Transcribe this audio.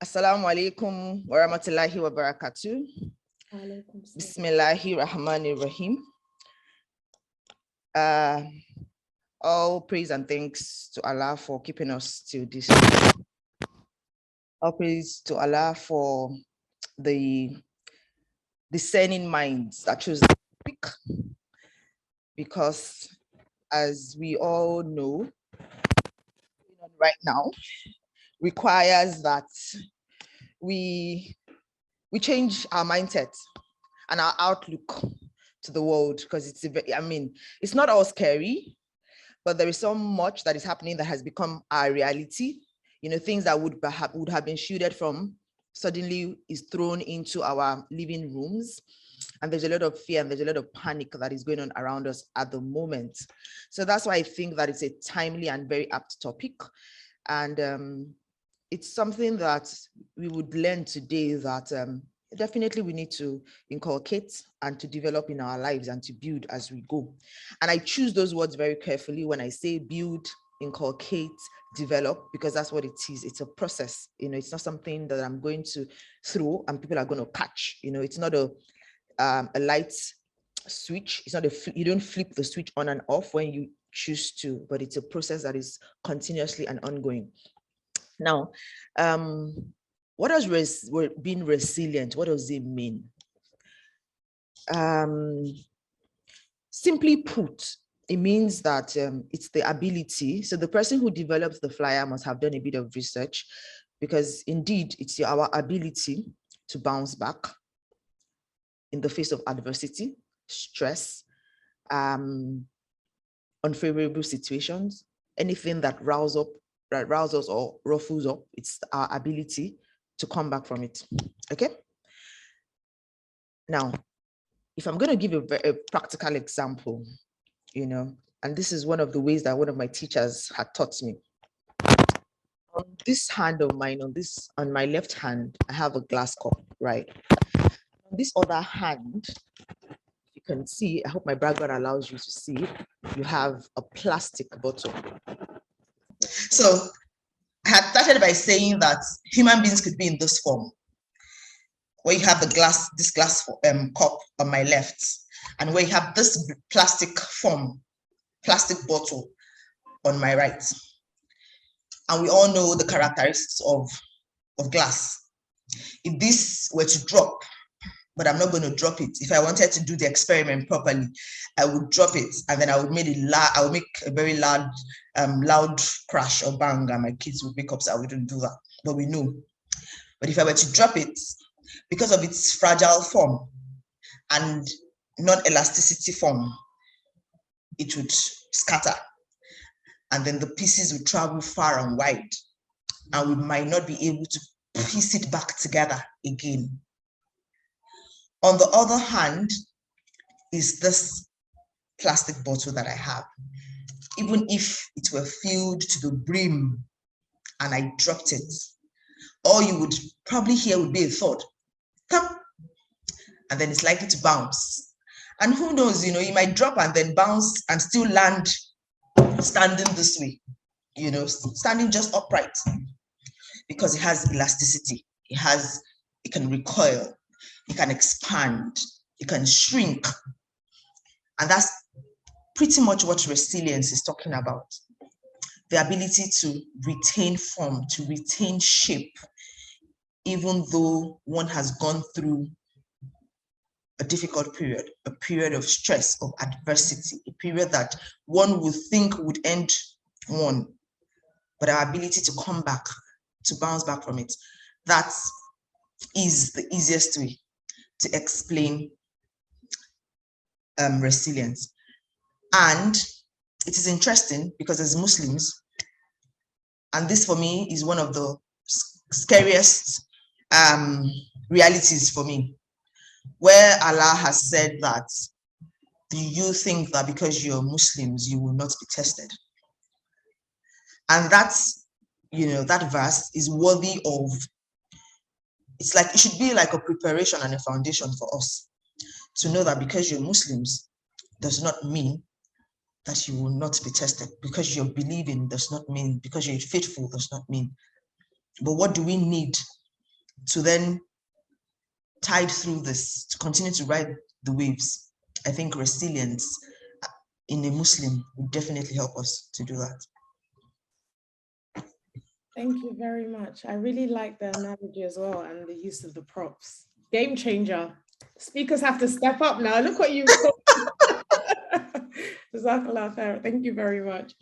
Assalamu alaikum wa rahmatullahi wa barakatuh. Bismillahir Rahmanir Rahim. All praise and thanks to Allah for keeping us to this. All praise to Allah for the discerning minds that chose to speak, because as we all know, right now requires that we change our mindset and our outlook to the world, because it's not all scary, but there is so much that is happening that has become our reality. Things that would have been shielded from suddenly is thrown into our living rooms, and there's a lot of fear and there's a lot of panic that is going on around us at the moment. So that's why I think that it's a timely and very apt topic, and it's something that we would learn today that definitely we need to inculcate and to develop in our lives and to build as we go. And I choose those words very carefully when I say build, inculcate, develop, because that's what it is. It's a process. It's not something that I'm going to throw and people are going to catch. It's not a light switch. It's not you don't flip the switch on and off when you choose to, but it's a process that is continuously and ongoing. Now, what does being resilient, what does it mean? Simply put, it means that it's the ability. So the person who develops the flyer must have done a bit of research, because indeed it's our ability to bounce back in the face of adversity, stress, unfavorable situations, anything that rouses us or ruffles up. It's our ability to come back from it. Okay. Now, if I'm going to give a practical example, and this is one of the ways that one of my teachers had taught me. On this hand of mine, on my left hand, I have a glass cup, right? On this other hand, you can see, I hope my background allows you to see, you have a plastic bottle. So I had started by saying that human beings could be in this form, where you have this glass cup on my left, and where you have this plastic bottle on my right. And we all know the characteristics of glass. If this were to drop, but I'm not going to drop it. If I wanted to do the experiment properly, I would drop it, and then I would make a very loud crash or bang, and my kids would wake up. So I wouldn't do that, but we know. But if I were to drop it, because of its fragile form and non-elasticity form, it would scatter, and then the pieces would travel far and wide, and we might not be able to piece it back together again. On the other hand is this plastic bottle that I have. Even if it were filled to the brim and I dropped it, all you would probably hear would be a thud, come, and then it's likely to bounce. And who knows, you might drop and then bounce and still land standing this way, standing just upright, because it has elasticity. It can recoil, it can expand, it can shrink. And that's pretty much what resilience is talking about. The ability to retain form, to retain shape, even though one has gone through a difficult period, a period of stress, of adversity, a period that one would think would end one, but our ability to come back, to bounce back from it, that is the easiest way to explain resilience. And it is interesting because as Muslims, and this for me is one of the scariest realities for me, where Allah has said that, do you think that because you're Muslims, you will not be tested? And that's, that verse is worthy of, it should be like a preparation and a foundation for us to know that because you're Muslims does not mean that you will not be tested. Because you're believing does not mean, because you're faithful does not mean. But what do we need to then tide through this, to continue to ride the waves? I think resilience in a Muslim would definitely help us to do that. Thank you very much. I really like the analogy as well, and the use of the props. Game changer. Speakers have to step up now. Look what you've got. Thank you very much.